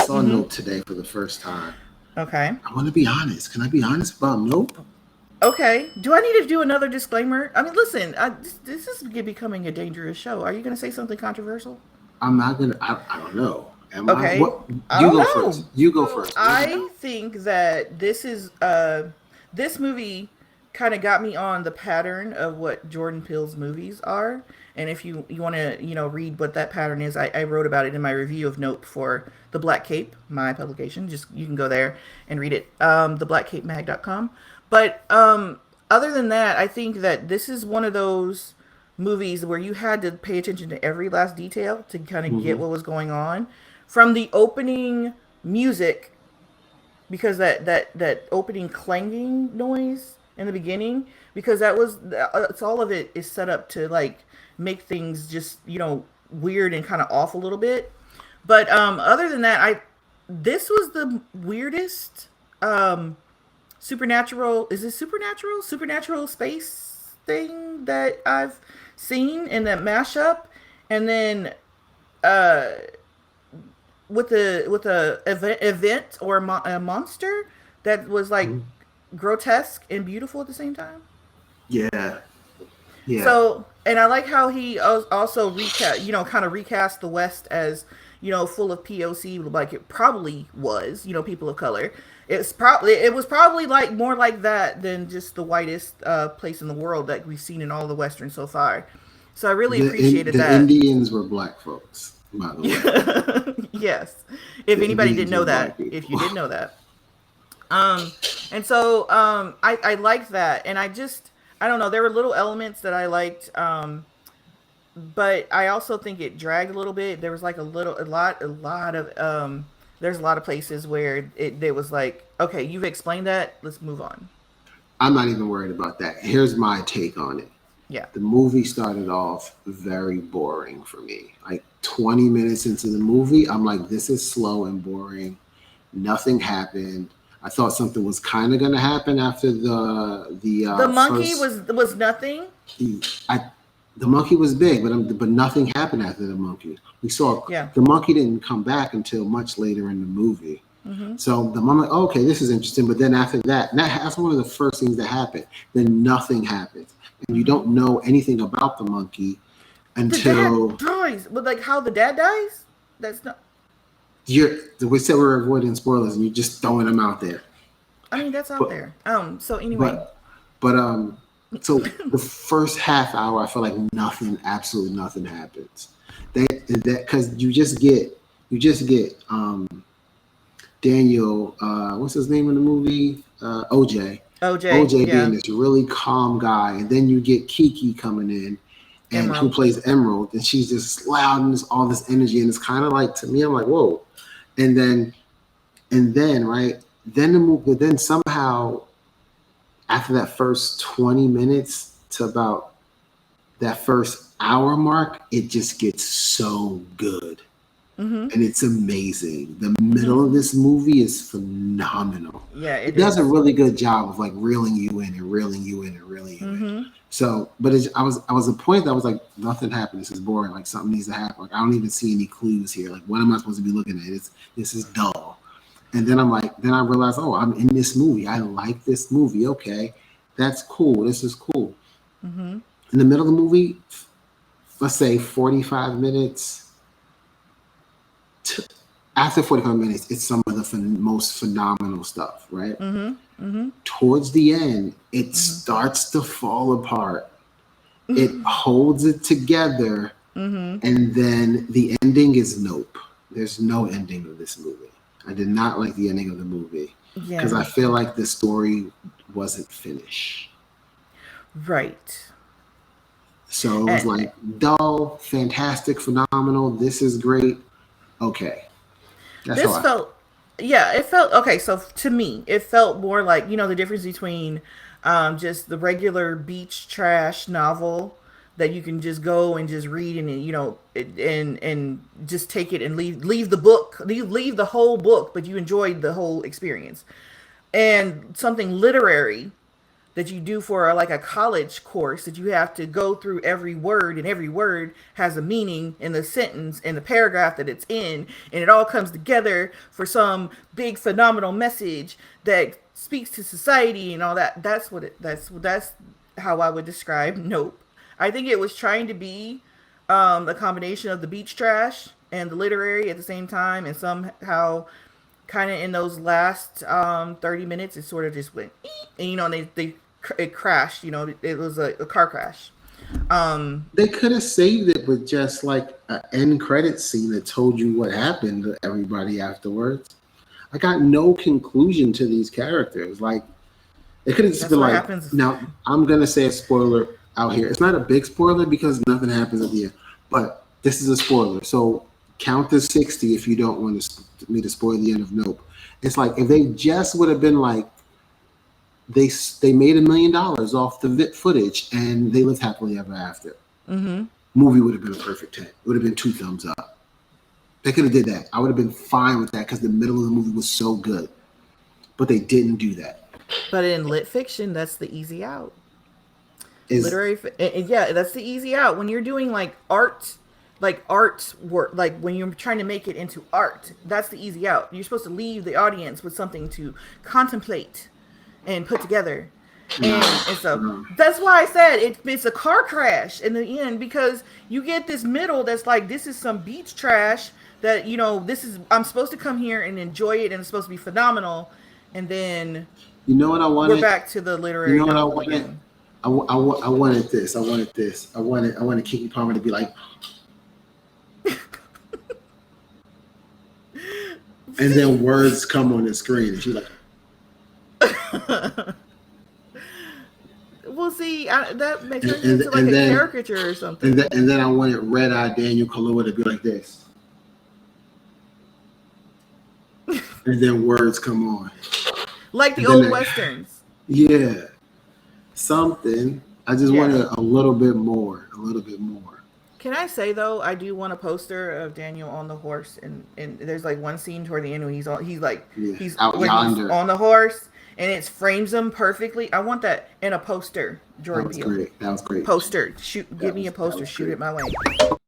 saw Nope today for the first time. Okay. I want to be honest. Can I be honest about Nope? Okay. Do I need to do another disclaimer? I mean, listen, this is becoming a dangerous show. Are you going to say something controversial? I'm not gonna. I don't know. Am I? Okay. What? I You don't go first. know. You go first. I think that this movie kind of got me on the pattern of what Jordan Peele's movies are. And if you want to read what that pattern is, I wrote about it in my review of Nope for the Black Cape, my publication. Just you can go there and read it, theblackcapemag.com. But other than that, I think that this is one of those movies where you had to pay attention to every last detail to kind of get Mm-hmm. what was going on from the opening music, because that opening clanging noise in the beginning, because that was it's all of it is set up to like make things just weird and kind of off a little bit. But other than that, I this was the weirdest supernatural, is this supernatural space thing that I've seen in that mashup. And then uh with a event or a monster that was like Mm-hmm. grotesque and beautiful at the same time. Yeah. Yeah. So, and I like how he also recast, kind of recast the West as, full of POC, like it probably was, people of color. It was probably like more like that than just the whitest place in the world that we've seen in all the westerns so far. So I really appreciated The that. Indians were black folks, by the way. Yes, if The anybody Indians didn't were know black that, if you people. didn't know that. And so I liked that, and I don't know, there were little elements that I liked, but I also think it dragged a little bit. There was like a lot of there's a lot of places where it was like, okay, you've explained that, let's move on. I'm not even worried about that. Here's my take on it. Yeah. The movie started off very boring for me. Like 20 minutes into the movie, I'm like, this is slow and boring. Nothing happened. I thought something was kind of going to happen after the The monkey first. was nothing. I the monkey was big, but nothing happened after the monkey. We saw Yeah. the monkey didn't come back until much later in the movie. Mm-hmm. So the moment, oh, okay, this is interesting. But then after that, that's one of the first things that happened. Then nothing happens, and you Mm-hmm. don't know anything about the monkey The dad until dies, but like how the dad dies, that's not. you're. We said we're avoiding spoilers, and you're just throwing them out there. I mean, that's out But there. So anyway. but but. So the first half hour, I feel like nothing, absolutely nothing happens. That because you just get Daniel, what's his name in the movie? OJ. OJ, OJ being yeah. this really calm guy, and then you get Kiki coming in, and who Emerald. plays Emerald, and she's just loud and there's all this energy, and it's kind of like, to me, I'm like, whoa, and then right, then the movie, but then somehow after that first 20 minutes to about that first hour mark, it just gets so good. Mm-hmm. And it's amazing. The Mm-hmm. middle of this movie is phenomenal. Yeah, It it does a is. really good job of like reeling you in and reeling you in and reeling you in. Mm-hmm. So, but I was a point that I was like, nothing happened. This is boring. Like something needs to happen. Like I don't even see any clues here. Like what am I supposed to be looking at? This is dull. And then I'm like, then I realized, oh, I'm in this movie. I like this movie. Okay, that's cool. This is cool. Mm-hmm. In the middle of the movie, let's say 45 minutes. To, After 45 minutes, it's some of the most phenomenal stuff, right? Mm-hmm. Mm-hmm. Towards the end, it Mm-hmm. starts to fall apart. It holds it together, Mm-hmm. and then the ending is nope. There's no ending of this movie. I did not like the ending of the movie because I Yeah. feel like the story wasn't finished. Right. So it was And like dull, fantastic, phenomenal. This is great. Okay, that's how this I felt. felt, yeah, it felt okay. So to me, it felt more like the difference between just the regular beach trash novel that you can just go and just read and and just take it and leave the book, leave the whole book, but you enjoyed the whole experience, and something literary that you do for like a college course, that you have to go through every word, and every word has a meaning in the sentence and the paragraph that it's in, and it all comes together for some big phenomenal message that speaks to society and all that. That's how I would describe Nope. I think it was trying to be a combination of the beach trash and the literary at the same time, and somehow kind of in those last 30 minutes it sort of just went and it crashed. It was a car crash. They could have saved it with just like an end credit scene that told you what happened to everybody afterwards. I got no conclusion to these characters. Like, it could have just been like, happens. Now I'm gonna say a spoiler out here. It's not a big spoiler because nothing happens at the end, but this is a spoiler. So count to 60 if you don't want me to spoil the end of Nope. It's like if they just would have been like, they made $1 million off the footage and they lived happily ever after. Mm-hmm. Movie would have been a perfect 10. It would have been 2 thumbs up. They could have did that. I would have been fine with that because the middle of the movie was so good. But they didn't do that. But in lit fiction, that's the easy out. Literary, yeah, that's the easy out. When you're doing like art work, like when you're trying to make it into art, that's the easy out. You're supposed to leave the audience with something to contemplate and put together. And so that's why I said it's a car crash in the end, because you get this middle that's like, this is some beach trash that, I'm supposed to come here and enjoy it and it's supposed to be phenomenal. And then what I wanted? We're back to the literary. You know what I wanted? Again. I wanted this. I wanted Keke Palmer to be like, and then words come on the screen and she's like, well, see, that makes it into like a caricature or something. And then I wanted red-eyed Daniel Kaluuya to be like this. And then words come on. Like the old Westerns. Yeah. Something. I just wanted a little bit more. Can I say though, I do want a poster of Daniel on the horse, and there's like one scene toward the end where he's out yonder. He's on the horse, and it frames him perfectly. I want that in a poster. Jordan Peele. That was great. Poster. Give me a poster. Shoot it my way.